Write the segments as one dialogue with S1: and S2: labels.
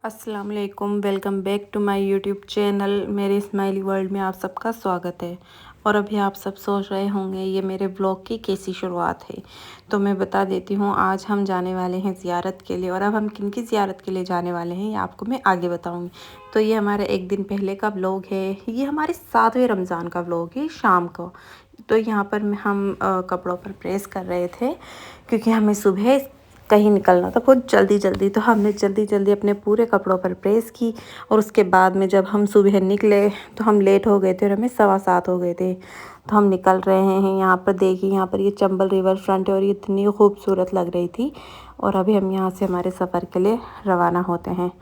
S1: अस्सलाम वालेकुम, welcome back to my YouTube channel. मेरे स्माइली वर्ल्ड में आप सबका स्वागत है। और अभी आप सब सोच रहे होंगे ये मेरे ब्लॉग की कैसी शुरुआत है। तो मैं बता देती हूँ, आज हम जाने वाले हैं ज़ियारत के लिए। और अब हम किन की ज़ियारत के लिए जाने वाले हैं ये आपको मैं आगे बताऊँगी। तो ये हमारा एक दिन पहले का ब्लॉग है। ये हमारे 7वें रमज़ान का ब्लॉग है शाम को। तो यहाँ पर हम कपड़ों पर प्रेस कर रहे थे क्योंकि हमें सुबह कहीं निकलना था बहुत जल्दी जल्दी। तो हमने जल्दी जल्दी अपने पूरे कपड़ों पर प्रेस की। और उसके बाद में जब हम सुबह निकले तो हम लेट हो गए थे और हमें 7:15 हो गए थे। तो हम निकल रहे हैं। यहाँ पर देखिए, यहाँ पर ये चंबल रिवर फ्रंट है और ये इतनी खूबसूरत लग रही थी। और अभी हम यहाँ से हमारे सफ़र के लिए रवाना होते हैं।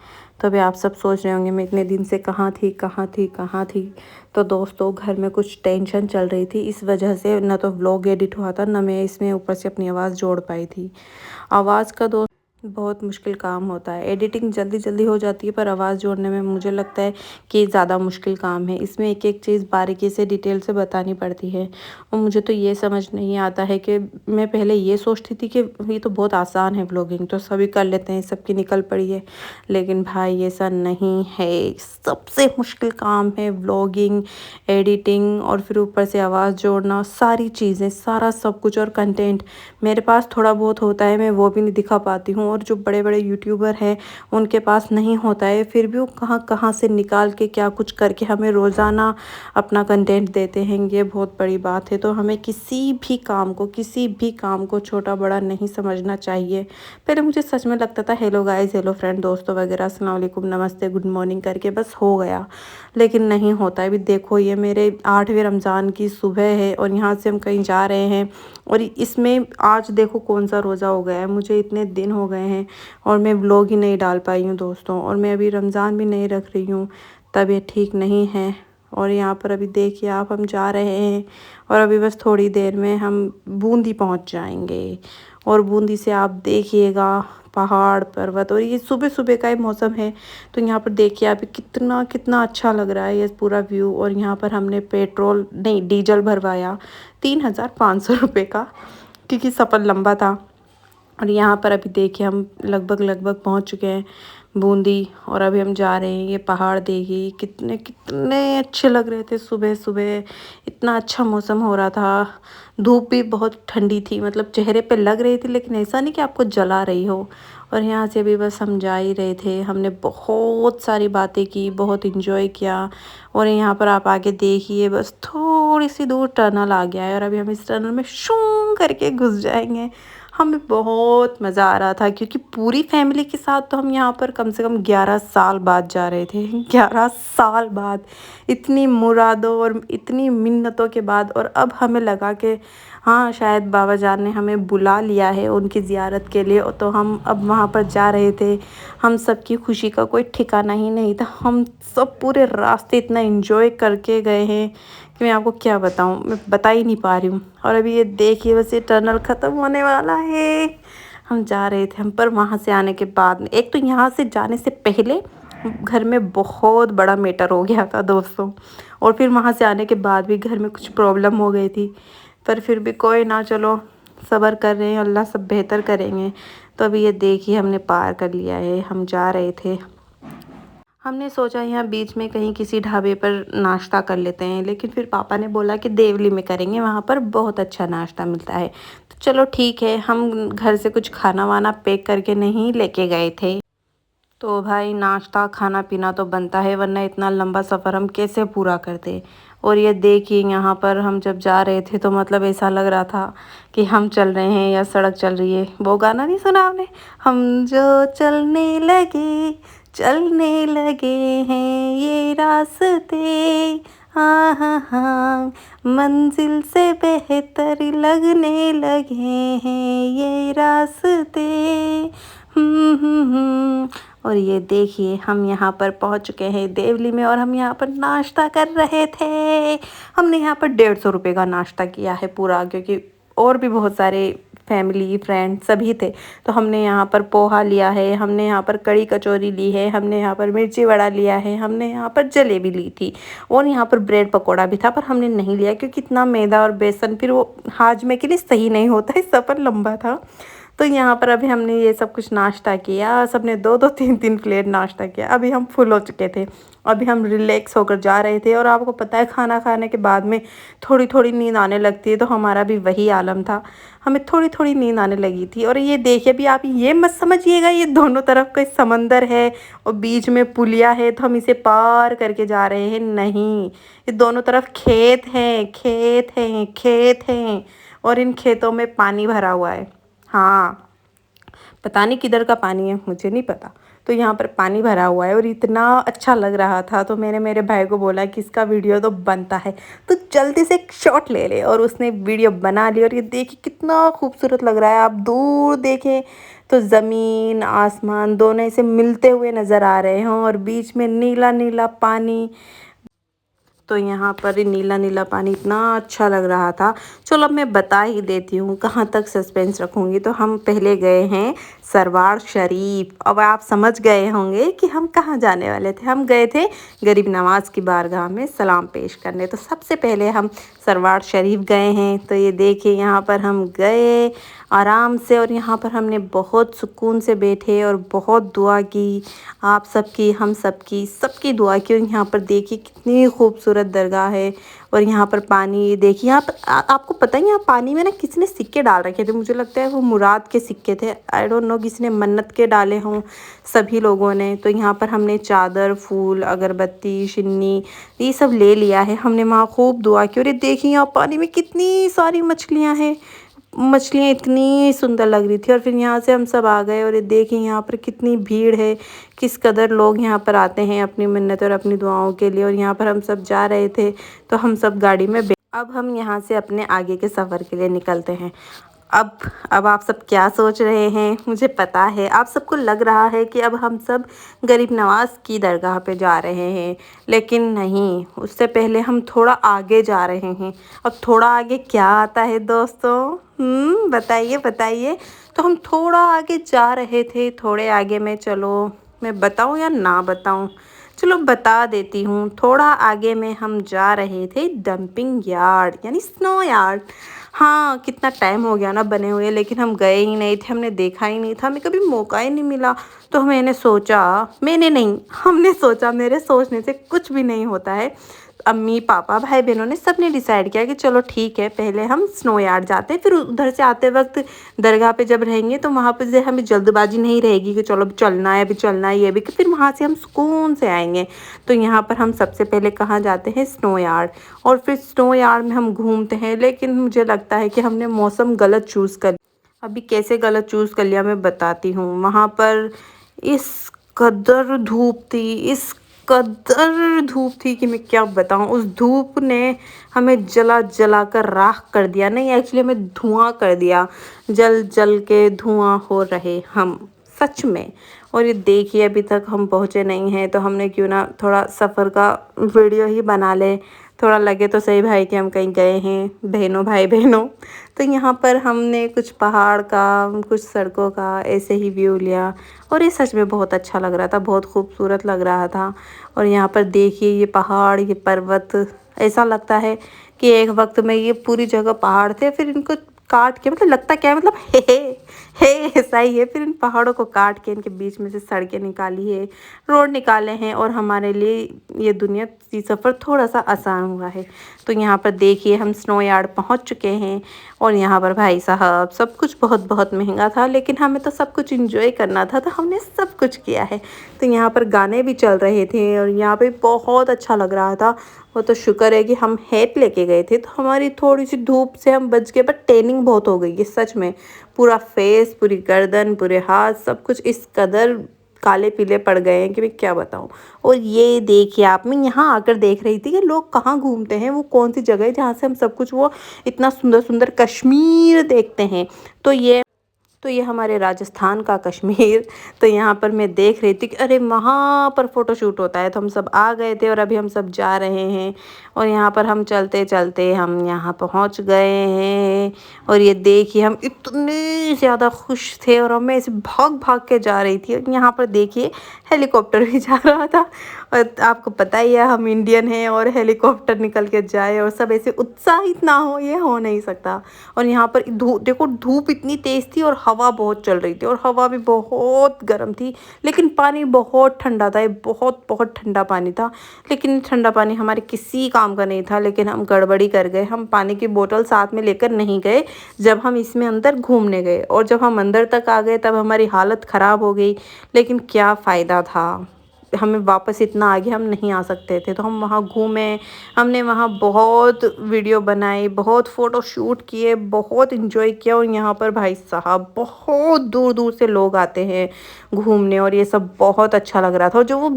S1: तो अभी आप सब सोच रहे होंगे मैं इतने दिन से कहाँ थी कहाँ थी कहाँ थी। तो दोस्तों, घर में कुछ टेंशन चल रही थी, इस वजह से ना तो व्लॉग एडिट हुआ था ना मैं इसमें ऊपर से अपनी आवाज़ जोड़ पाई थी। आवाज़ का दोस्त बहुत मुश्किल काम होता है। एडिटिंग जल्दी जल्दी हो जाती है पर आवाज़ जोड़ने में मुझे लगता है कि ज़्यादा मुश्किल काम है। इसमें एक एक चीज़ बारीकी से डिटेल से बतानी पड़ती है। और मुझे तो ये समझ नहीं आता है कि मैं पहले ये सोचती थी कि ये तो बहुत आसान है व्लॉगिंग, तो सभी कर लेते हैं, सबकी निकल पड़ी है। लेकिन भाई ऐसा नहीं है, सबसे मुश्किल काम है व्लॉगिंग, एडिटिंग और फिर ऊपर से आवाज़ जोड़ना, सारी चीज़ें, सारा सब कुछ। और कंटेंट मेरे पास थोड़ा बहुत होता है, मैं वो भी नहीं दिखा पाती हूँ। और जो बड़े बड़े यूट्यूबर हैं उनके पास नहीं होता है, फिर भी वो कहाँ कहाँ से निकाल के क्या कुछ करके हमें रोज़ाना अपना कंटेंट देते हैं। ये बहुत बड़ी बात है। तो हमें किसी भी काम को छोटा बड़ा नहीं समझना चाहिए। पहले मुझे सच में लगता था हेलो गाइस, हेलो फ्रेंड, दोस्तों वगैरह, अस्सलाम वालेकुम, नमस्ते, गुड मॉर्निंग करके बस हो गया। लेकिन नहीं होता है। अभी देखो, ये मेरे 8वें रमज़ान की सुबह है और यहाँ से हम कहीं जा रहे हैं। और इसमें आज देखो कौन सा रोज़ा हो गया है, मुझे इतने दिन हो गए हैं और मैं व्लॉग ही नहीं डाल पाई हूँ दोस्तों। और मैं अभी रमज़ान भी नहीं रख रही हूँ, तबीयत ठीक नहीं है। और यहाँ पर अभी देखिए आप, हम जा रहे हैं और अभी बस थोड़ी देर में हम बूंदी पहुँच जाएंगे। और बूंदी से आप देखिएगा पहाड़ पर्वत, और ये सुबह सुबह का ही मौसम है। तो यहाँ पर देखिए आप, कितना कितना अच्छा लग रहा है ये पूरा व्यू। और यहाँ पर हमने पेट्रोल नहीं डीजल भरवाया 3,500 रुपये का, क्योंकि सफ़र लंबा था। और यहाँ पर अभी देखिए हम लगभग पहुँच चुके हैं बूंदी। और अभी हम जा रहे हैं। ये पहाड़ देखिए कितने कितने अच्छे लग रहे थे सुबह सुबह, इतना अच्छा मौसम हो रहा था। धूप भी बहुत ठंडी थी, मतलब चेहरे पे लग रही थी, लेकिन ऐसा नहीं कि आपको जला रही हो। और यहाँ से भी बस हम जा ही रहे थे। हमने बहुत सारी बातें की, बहुत इन्जॉय किया। और यहाँ पर आप आगे देखिए, बस थोड़ी सी दूर टनल आ गया है और अभी हम इस टनल में शूं करके घुस जाएंगे। हमें बहुत मज़ा आ रहा था क्योंकि पूरी फैमिली के साथ तो हम यहाँ पर कम से कम 11 साल बाद जा रहे थे। 11 साल बाद, इतनी मुरादों और इतनी मिन्नतों के बाद। और अब हमें लगा कि हाँ, शायद बाबा जान ने हमें बुला लिया है उनकी ज़ियारत के लिए। तो हम अब वहाँ पर जा रहे थे। हम सब की खुशी का कोई ठिकाना ही नहीं था। हम सब पूरे रास्ते इतना एंजॉय करके गए हैं कि मैं आपको क्या बताऊं, मैं बता ही नहीं पा रही हूँ। और अभी ये देखिए, बस ये टनल ख़त्म होने वाला है। हम जा रहे थे, हम पर वहाँ से आने के बाद में, एक तो यहाँ से जाने से पहले घर में बहुत बड़ा मैटर हो गया था दोस्तों। और फिर वहाँ से आने के बाद भी घर में कुछ प्रॉब्लम हो गई थी। पर फिर भी कोई ना, चलो सब्र कर रहे हैं, अल्लाह सब बेहतर करेंगे। तो अभी ये देखिए हमने पार कर लिया है। हम जा रहे थे, हमने सोचा यहाँ बीच में कहीं किसी ढाबे पर नाश्ता कर लेते हैं, लेकिन फिर पापा ने बोला कि देवली में करेंगे, वहाँ पर बहुत अच्छा नाश्ता मिलता है। तो चलो ठीक है, हम घर से कुछ खाना वाना पैक करके नहीं लेके गए थे। तो भाई नाश्ता खाना पीना तो बनता है, वरना इतना लंबा सफ़र हम कैसे पूरा करते। और ये देखिए, यहाँ पर हम जब जा रहे थे तो मतलब ऐसा लग रहा था कि हम चल रहे हैं या सड़क चल रही है। वो गाना नहीं सुना आपने, हम जो चलने लगे हैं ये रास्ते, हाँ हाँ हाँ, मंजिल से बेहतर लगने लगे हैं ये रास्ते। हम्म। और ये देखिए हम यहाँ पर पहुँच चुके हैं देवली में और हम यहाँ पर नाश्ता कर रहे थे। हमने यहाँ पर 150 रुपये का नाश्ता किया है पूरा, क्योंकि और भी बहुत सारे फैमिली फ्रेंड सभी थे। तो हमने यहाँ पर पोहा लिया है, हमने यहाँ पर कड़ी कचौरी ली है, हमने यहाँ पर मिर्ची वड़ा लिया है, हमने यहाँ पर जलेबी ली थी। और यहाँ पर ब्रेड पकौड़ा भी था, पर हमने नहीं लिया क्योंकि इतना मैदा और बेसन फिर वो हाजमे के लिए सही नहीं होता है, सफ़र लंबा था। तो यहाँ पर अभी हमने ये सब कुछ नाश्ता किया, सबने 2-2 3-3 प्लेट नाश्ता किया। अभी हम फुल हो चुके थे, अभी हम रिलैक्स होकर जा रहे थे। और आपको पता है खाना खाने के बाद में थोड़ी-थोड़ी नींद आने लगती है, तो हमारा भी वही आलम था, हमें थोड़ी-थोड़ी नींद आने लगी थी। और ये देखिए, अभी आप ये मत समझिएगा ये दोनों तरफ का समंदर है और बीच में पुलिया है तो हम इसे पार करके जा रहे हैं, नहीं, ये दोनों तरफ खेत हैं, खेत हैं, खेत हैं और इन खेतों में पानी भरा हुआ है। हाँ, पता नहीं किधर का पानी है, मुझे नहीं पता। तो यहाँ पर पानी भरा हुआ है और इतना अच्छा लग रहा था, तो मैंने मेरे भाई को बोला कि इसका वीडियो तो बनता है, तो जल्दी से एक शॉट ले ले। और उसने वीडियो बना ली और ये देखिए कितना खूबसूरत लग रहा है। आप दूर देखें तो ज़मीन आसमान दोनों ऐसे मिलते हुए नज़र आ रहे हों और बीच में नीला नीला पानी। तो यहाँ पर नीला नीला पानी इतना अच्छा लग रहा था। चलो अब मैं बता ही देती हूँ, कहाँ तक सस्पेंस रखूँगी। तो हम पहले गए हैं सरवार शरीफ। अब आप समझ गए होंगे कि हम कहाँ जाने वाले थे। हम गए थे गरीब नवाज़ की बारगाह में सलाम पेश करने। तो सबसे पहले हम सरवार शरीफ गए हैं। तो ये देखिए यहाँ पर हम गए आराम से और यहाँ पर हमने बहुत सुकून से बैठे और बहुत दुआ की, आप सबकी, हम सबकी, सबकी दुआ की। और यहाँ पर देखिए कितनी खूबसूरत दरगाह है और यहाँ पर पानी देखिए। यहाँ पर आपको पता है यहाँ पानी में ना किसी ने सिक्के डाल रखे थे, मुझे लगता है वो मुराद के सिक्के थे, आई डोंट नो, किसी ने मन्नत के डाले हों सभी लोगों ने। तो यहाँ पर हमने चादर, फूल, अगरबत्ती, शिन्नी ये सब ले लिया है। हमने वहाँ खूब दुआ की और ये देखिए यहाँ पानी में कितनी सारी मछलियाँ हैं, मछलियाँ इतनी सुंदर लग रही थी। और फिर यहाँ से हम सब आ गए और ये देखिए यहाँ पर कितनी भीड़ है, किस कदर लोग यहाँ पर आते हैं अपनी मन्नत और अपनी दुआओं के लिए। और यहाँ पर हम सब जा रहे थे तो हम सब गाड़ी में अब हम यहाँ से अपने आगे के सफ़र के लिए निकलते हैं। अब आप सब क्या सोच रहे हैं, मुझे पता है आप सबको लग रहा है कि अब हम सब गरीब नवाज़ की दरगाह पे जा रहे हैं, लेकिन नहीं, उससे पहले हम थोड़ा आगे जा रहे हैं। अब थोड़ा आगे क्या आता है दोस्तों, बताइए बताइए। तो हम थोड़ा आगे जा रहे थे, थोड़े आगे में, चलो मैं बताऊं या ना बताऊं, चलो बता देती हूँ। थोड़ा आगे में हम जा रहे थे डंपिंग यार्ड यानी स्नो यार्ड। हाँ, कितना टाइम हो गया ना बने हुए, लेकिन हम गए ही नहीं थे, हमने देखा ही नहीं था, हमें कभी मौका ही नहीं मिला। तो मैंने नहीं, हमने सोचा, मेरे सोचने से कुछ भी नहीं होता है। अम्मी पापा भाई बहनों ने सब ने डिसाइड किया कि चलो ठीक है, पहले हम स्नो यार्ड जाते हैं, फिर उधर से आते वक्त दरगाह पे जब रहेंगे तो वहाँ पे से हमें जल्दबाजी नहीं रहेगी कि चलो अभी चलना है, अभी चलना है, ये भी कि फिर वहाँ से हम सुकून से आएंगे। तो यहाँ पर हम सबसे पहले कहाँ जाते हैं, स्नो यार्ड। और फिर स्नो यार्ड में हम घूमते हैं, लेकिन मुझे लगता है कि हमने मौसम गलत चूज़ कर, अभी कैसे गलत चूज़ कर लिया मैं बताती हूँ। वहाँ पर इस कदर धूप थी, इस कदर धूप थी कि मैं क्या बताऊँ। उस धूप ने हमें जला जला कर राख कर दिया, नहीं एक्चुअली हमें धुआं कर दिया, जल जल के धुआं हो रहे हम सच में। और ये देखिए अभी तक हम पहुँचे नहीं हैं, तो हमने क्यों ना थोड़ा सफ़र का वीडियो ही बना ले, थोड़ा लगे तो सही भाई कि हम कहीं गए हैं, बहनों भाई बहनों। तो यहाँ पर हमने कुछ पहाड़ का, कुछ सड़कों का ऐसे ही व्यू लिया और ये सच में बहुत अच्छा लग रहा था, बहुत खूबसूरत लग रहा था। और यहाँ पर देखिए ये पहाड़, ये पर्वत, ऐसा लगता है कि एक वक्त में ये पूरी जगह पहाड़ थे, फिर इनको काट के, मतलब लगता क्या है, मतलब हे ऐसा ही है, फिर इन पहाड़ों को काट के इनके बीच में से सड़कें निकाली है, रोड निकाले हैं और हमारे लिए ये दुनिया की सफ़र थोड़ा सा आसान हुआ है। तो यहाँ पर देखिए हम स्नो यार्ड पहुँच चुके हैं और यहाँ पर भाई साहब सब कुछ बहुत बहुत महंगा था, लेकिन हमें तो सब कुछ इंजॉय करना था, तो हमने सब कुछ किया है। तो यहाँ पर गाने भी चल रहे थे और यहाँ पे बहुत अच्छा लग रहा था। वो तो शुक्र है कि हम हैट लेके गए थे, तो हमारी थोड़ी सी धूप से हम बच गए, बट टैनिंग बहुत हो गई है सच में। पूरा फेस, पूरी गर्दन, पूरे हाथ, सब कुछ इस कदर काले पीले पड़ गए हैं कि मैं क्या बताऊं। और ये देखिए आप, मैं यहाँ आकर देख रही थी कि लोग कहाँ घूमते हैं, वो कौन सी जगह है जहाँ से हम सब कुछ वो इतना सुंदर सुंदर कश्मीर देखते हैं। तो ये हमारे राजस्थान का कश्मीर। तो यहाँ पर मैं देख रही थी कि अरे वहाँ पर फ़ोटोशूट होता है, तो हम सब आ गए थे और अभी हम सब जा रहे हैं। और यहाँ पर हम चलते चलते हम यहाँ पहुँच गए हैं और ये देखिए हम इतने ज़्यादा खुश थे और मैं ऐसे भाग भाग के जा रही थी। और यहाँ पर देखिए हेलीकॉप्टर भी जा रहा था। और आपको पता ही है हम इंडियन हैं और हेलीकॉप्टर निकल के जाए और सब ऐसे उत्साहित ना हो, ये हो नहीं सकता। और यहाँ पर देखो धूप इतनी तेज़ थी और हवा बहुत चल रही थी और हवा भी बहुत गर्म थी, लेकिन पानी बहुत ठंडा था। ये बहुत बहुत ठंडा पानी था, लेकिन ठंडा पानी हमारे किसी काम का नहीं था। लेकिन हम गड़बड़ी कर गए, हम पानी की बोतल साथ में लेकर नहीं गए जब हम इसमें अंदर घूमने गए। और जब हम अंदर तक आ गए तब हमारी हालत ख़राब हो गई, लेकिन क्या फ़ायदा था, हमें वापस इतना आगे हम नहीं आ सकते थे। तो हम वहाँ घूमे, हमने वहाँ बहुत वीडियो बनाई, बहुत फ़ोटो शूट किए, बहुत इन्जॉय किया। और यहाँ पर भाई साहब बहुत दूर दूर से लोग आते हैं घूमने, और ये सब बहुत अच्छा लग रहा था। और जो वो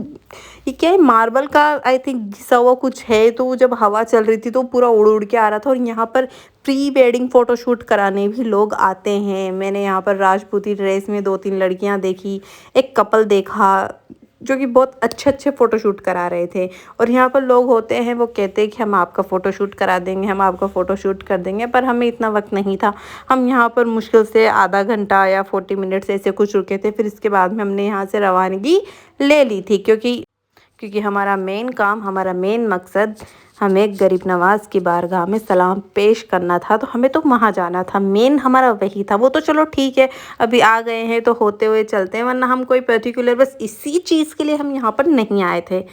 S1: ये क्या है, मार्बल का आई थिंक घिसा हुआ कुछ है, तो वो जब हवा चल रही थी तो पूरा उड़ उड़ के आ रहा था। और यहाँ पर प्री वेडिंग फ़ोटोशूट कराने भी लोग आते हैं। मैंने यहाँ पर राजपूती ड्रेस में 2-3 लड़कियाँ देखी, एक कपल देखा जो कि बहुत अच्छे अच्छे फ़ोटोशूट करा रहे थे। और यहाँ पर लोग होते हैं वो कहते हैं कि हम आपका फ़ोटोशूट करा देंगे, हम आपका फ़ोटोशूट कर देंगे, पर हमें इतना वक्त नहीं था। हम यहाँ पर मुश्किल से आधा घंटा या 40 मिनट्स ऐसे कुछ रुके थे। फिर इसके बाद में हमने यहाँ से रवानगी ले ली थी, क्योंकि हमारा मेन काम, हमारा मेन मकसद हमें गरीब नवाज़ की बारगाह में सलाम पेश करना था। तो हमें तो वहाँ जाना था, मेन हमारा वही था। वो तो चलो ठीक है, अभी आ गए हैं तो होते हुए चलते हैं, वरना हम कोई पर्टिकुलर बस इसी चीज़ के लिए हम यहाँ पर नहीं आए थे।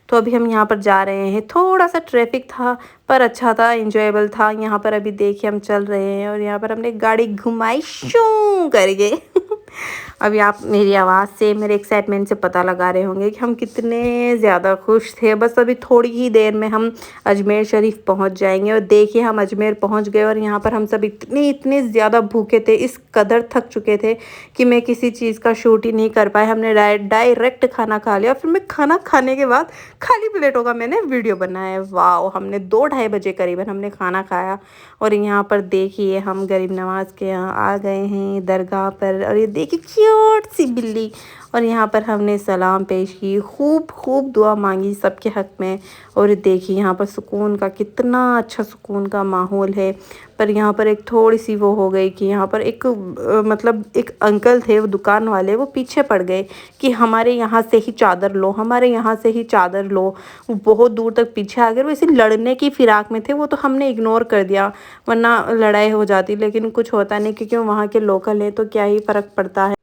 S1: तो अभी हम यहाँ पर जा रहे हैं, थोड़ा सा ट्रैफिक था पर अच्छा था, इंजॉयबल था। यहाँ पर अभी देखिए हम चल रहे हैं और यहाँ पर हमने गाड़ी घुमाई शू करके। अभी आप मेरी आवाज़ से, मेरे एक्साइटमेंट से पता लगा रहे होंगे कि हम कितने ज़्यादा खुश थे। बस अभी थोड़ी ही देर में हम अजमेर शरीफ पहुंच जाएंगे। और देखिए हम अजमेर पहुंच गए और यहाँ पर हम सब इतने इतने ज़्यादा भूखे थे, इस कदर थक चुके थे कि मैं किसी चीज़ का शूट ही नहीं कर पाए। हमने डायरेक्ट खाना खा लिया। फिर मैं खाना खाने के बाद खाली प्लेटों का मैंने वीडियो बनाया। वाह, हमने 2-2:30 बजे करीबन हमने खाना खाया। और यहाँ पर देखिए हम गरीब नवाज़ के यहाँ आ गए हैं दरगाह पर। और ये देखिए क्यूट सी बिल्ली। और यहाँ पर हमने सलाम पेश की, खूब खूब दुआ मांगी सबके हक़ में। और देखिए यहाँ पर सुकून का, कितना अच्छा सुकून का माहौल है। पर यहाँ पर एक थोड़ी सी वो हो गई कि यहाँ पर एक मतलब एक अंकल थे, वो दुकान वाले, वो पीछे पड़ गए कि हमारे यहाँ से ही चादर लो, हमारे यहाँ से ही चादर लो। वो बहुत दूर तक पीछे आ गए, वो इसी लड़ने की फ़िराक में थे। वो तो हमने इग्नोर कर दिया, वरना लड़ाई हो जाती, लेकिन कुछ होता नहीं क्योंकि वहाँ के लोकल हैं तो क्या ही फ़र्क पड़ता है।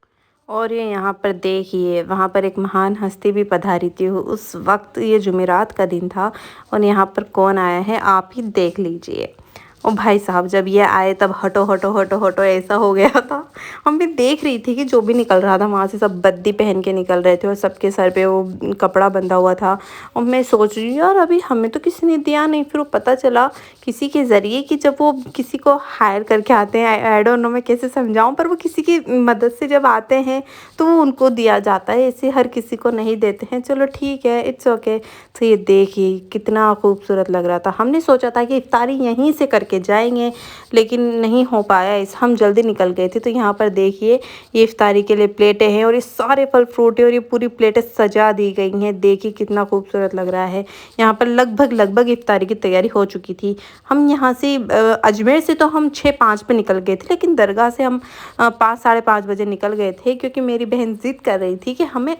S1: और ये यहाँ पर देखिए वहाँ पर एक महान हस्ती भी पधारी थी उस वक्त। ये जुमेरात का दिन था और यहाँ पर कौन आया है आप ही देख लीजिए। ओ भाई साहब, जब ये आए तब हटो हटो हटो हटो ऐसा हो गया था। हम भी देख रही थी कि जो भी निकल रहा था वहाँ से सब बद्दी पहन के निकल रहे थे और सबके सर पे वो कपड़ा बंधा हुआ था। और मैं सोच रही हूँ यार अभी हमें तो किसी ने दिया नहीं। फिर वो पता चला किसी के ज़रिए कि जब वो किसी को हायर करके आते हैं, आई डोंट नो मैं कैसे समझाऊँ, पर वो किसी की मदद से जब आते हैं तो वो उनको दिया जाता है, ऐसे हर किसी को नहीं देते हैं। चलो ठीक है, इट्स ओके। तो ये देखिए कितना खूबसूरत लग रहा था। हमने सोचा था कि इफ्तारी यहीं से करके जाएंगे, लेकिन नहीं हो पाया, इस हम जल्दी निकल गए थे। तो यहाँ पर देखिए ये इफ्तारी के लिए प्लेटें हैं और ये सारे फल फ्रूट है और ये पूरी प्लेटें सजा दी गई हैं। देखिए कितना खूबसूरत लग रहा है। यहाँ पर लगभग इफ्तारी की तैयारी हो चुकी थी। हम यहाँ से अजमेर से तो हम 6-5 पे निकल गए थे, लेकिन दरगाह से हम 5-5:30 बजे निकल गए थे, क्योंकि मेरी बहन ज़िद कर रही थी कि हमें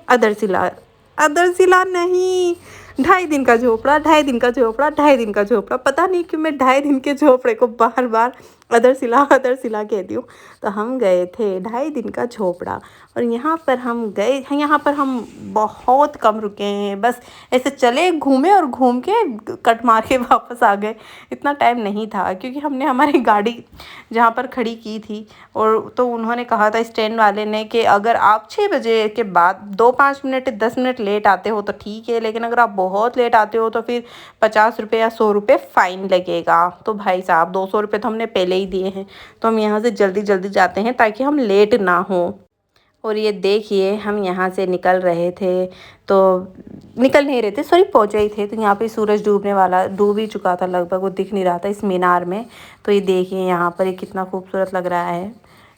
S1: अदरसिला नहीं, 2.5 दिन का झोपड़ा, 2.5 दिन का झोपड़ा, 2.5 दिन का झोपड़ा। पता नहीं क्यों मैं 2.5 दिन के झोपड़े को बार बार अदरसिला कहती हूँ। तो हम गए थे 2.5 दिन का झोपड़ा। और यहाँ पर हम गए, यहाँ पर हम बहुत कम रुके हैं, बस ऐसे चले घूमे और घूम के कट मार के वापस आ गए। इतना टाइम नहीं था क्योंकि हमने हमारी गाड़ी जहाँ पर खड़ी की थी, और तो उन्होंने कहा था स्टैंड वाले ने कि अगर आप 6 बजे के बाद 2-5 मिनट 10 मिनट लेट आते हो तो ठीक है, लेकिन अगर आप बहुत लेट आते हो तो फिर 50 रुपये या 100 रुपये फ़ाइन लगेगा। तो भाई साहब 200 रुपये तो हमने पहले ही दिए हैं, तो हम यहाँ से जल्दी जल्दी जाते हैं ताकि हम लेट ना हो। और ये देखिए हम यहाँ से निकल रहे थे, तो निकल नहीं रहे थे, सॉरी पहुँचे ही थे। तो यहाँ पे सूरज डूब ही चुका था लगभग, वो दिख नहीं रहा था इस मीनार में। तो ये देखिए यहाँ पर ये कितना खूबसूरत लग रहा है।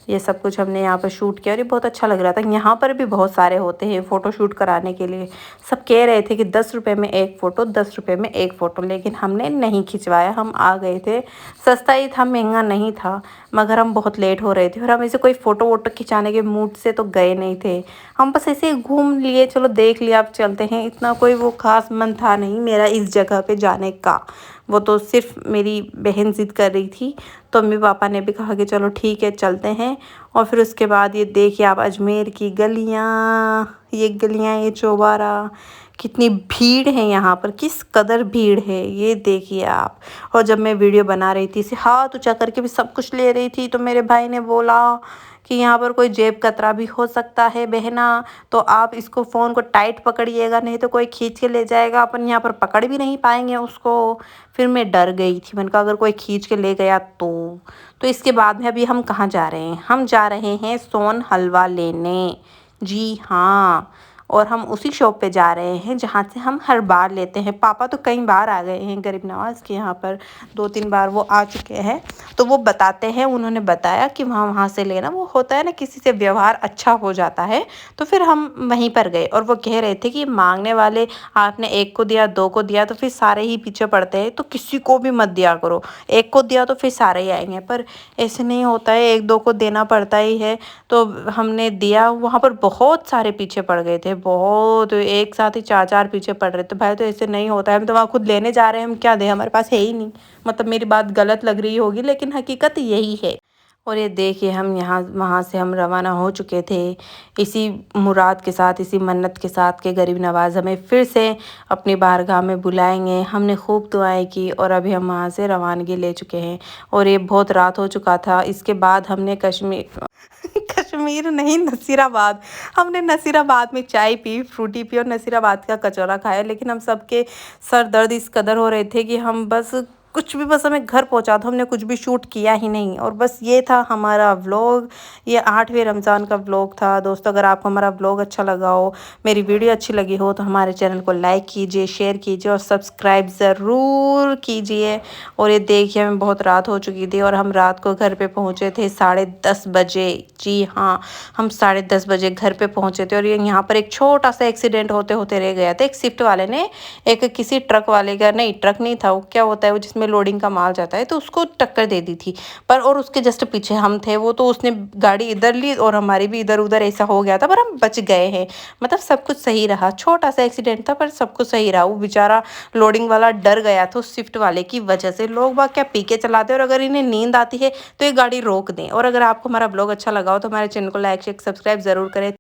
S1: ये सब कुछ हमने यहाँ पर शूट किया और ये बहुत अच्छा लग रहा था। यहाँ पर भी बहुत सारे होते हैं फ़ोटो शूट कराने के लिए। सब कह रहे थे कि 10 रुपये में एक फ़ोटो, 10 रुपये में एक फ़ोटो, लेकिन हमने नहीं खिंचवाया। हम आ गए थे, सस्ता ही था, महंगा नहीं था, मगर हम बहुत लेट हो रहे थे और हम ऐसे कोई फ़ोटो वोटो खिंचाने के मूड से तो गए नहीं थे। हम बस ऐसे ही घूम लिए, चलो देख लिया, अब चलते हैं। इतना कोई वो ख़ास मन था नहीं मेरा इस जगह पे जाने का। वो तो सिर्फ मेरी बहन ज़िद कर रही थी, तो मम्मी पापा ने भी कहा कि चलो ठीक है चलते हैं। और फिर उसके बाद ये देखिए आप अजमेर की गलियाँ, ये गलियाँ, ये चौबारा, कितनी भीड़ है यहाँ पर, किस कदर भीड़ है ये देखिए आप। और जब मैं वीडियो बना रही थी, इसे हाथ ऊँचा करके भी सब कुछ ले रही थी, तो मेरे भाई ने बोला कि यहाँ पर कोई जेब कतरा भी हो सकता है बहना, तो आप इसको फ़ोन को टाइट पकड़िएगा, नहीं तो कोई खींच के ले जाएगा, अपन यहाँ पर पकड़ भी नहीं पाएंगे उसको। फिर मैं डर गई थी, मैंने कहा अगर कोई खींच के ले गया तो इसके बाद में अभी हम कहाँ जा रहे हैं, हम जा रहे हैं सोन हलवा लेने। जी हाँ, और हम उसी शॉप पे जा रहे हैं जहाँ से हम हर बार लेते हैं। पापा तो कई बार आ गए हैं गरीब नवाज़ के यहाँ पर, 2-3 बार वो आ चुके हैं, तो वो बताते हैं, उन्होंने बताया कि वहाँ से लेना। वो होता है ना, किसी से व्यवहार अच्छा हो जाता है, तो फिर हम वहीं पर गए। और वो कह रहे थे कि मांगने वाले, आपने एक को दिया, 2 को दिया, तो फिर सारे ही पीछे पड़ते हैं, तो किसी को भी मत दिया करो। एक को दिया तो फिर सारे ही आएंगे, पर ऐसे नहीं होता है, 1-2 को देना पड़ता ही है। तो हमने दिया, वहाँ पर बहुत सारे पीछे पड़ गए थे, बहुत, एक साथ ही 4-4 पीछे पड़ रहे थे। भाई तो ऐसे नहीं होता है, हम तो वहाँ खुद लेने जा रहे हैं, हम क्या दें, हमारे पास है ही नहीं। मतलब मेरी बात गलत लग रही होगी, लेकिन हकीकत यही है। और ये देखिए हम यहाँ वहाँ से हम रवाना हो चुके थे, इसी मुराद के साथ, इसी मन्नत के साथ कि गरीब नवाज़ हमें फिर से अपनी बारगाह में बुलाएंगे। हमने खूब दुआएं की और अभी हम वहाँ से रवानगी ले चुके हैं। और ये बहुत रात हो चुका था। इसके बाद हमने कश्मीर कश्मीर नहीं, नसीराबाद, हमने नसीराबाद में चाय पी, फ्रूटी पी और नसीराबाद का कचौरा खाया। लेकिन हम सबके सर दर्द इस कदर हो रहे थे कि हम बस कुछ भी, बस हमें घर पहुंचा दो, हमने कुछ भी शूट किया ही नहीं। और बस ये था हमारा व्लॉग, ये 8वें रमज़ान का व्लॉग था। दोस्तों अगर आपको हमारा व्लॉग अच्छा लगा हो, मेरी वीडियो अच्छी लगी हो, तो हमारे चैनल को लाइक कीजिए, शेयर कीजिए और सब्सक्राइब ज़रूर कीजिए। और ये देखिए हमें बहुत रात हो चुकी थी और हम रात को घर पे पहुँचे थे 10:30 बजे। जी हाँ, हम 10:30 बजे घर पे पहुँचे थे। और ये यहाँ पर एक छोटा सा एक्सीडेंट होते होते रह गया था। एक स्विफ्ट वाले ने, एक किसी ट्रक वाले का, नहीं ट्रक नहीं था वो, क्या होता है वो जिसमें लोडिंग का माल जाता है, तो उसको टक्कर दे दी थी। पर और उसके जस्ट पीछे हम थे, वो तो उसने गाड़ी इधर ली और हमारी भी इधर उधर ऐसा हो गया था, पर हम बच गए हैं। मतलब सब कुछ सही रहा, छोटा सा एक्सीडेंट था पर सब कुछ सही रहा। वो बेचारा लोडिंग वाला डर गया था उस स्विफ्ट वाले की वजह से। लोग बाग क्या पी के चलाते हैं, और अगर इन्हें नींद आती है तो ये गाड़ी रोक दें। और अगर आपको हमारा ब्लॉग अच्छा लगा हो तो हमारे चैनल को लाइक शेयर सब्सक्राइब ज़रूर करें।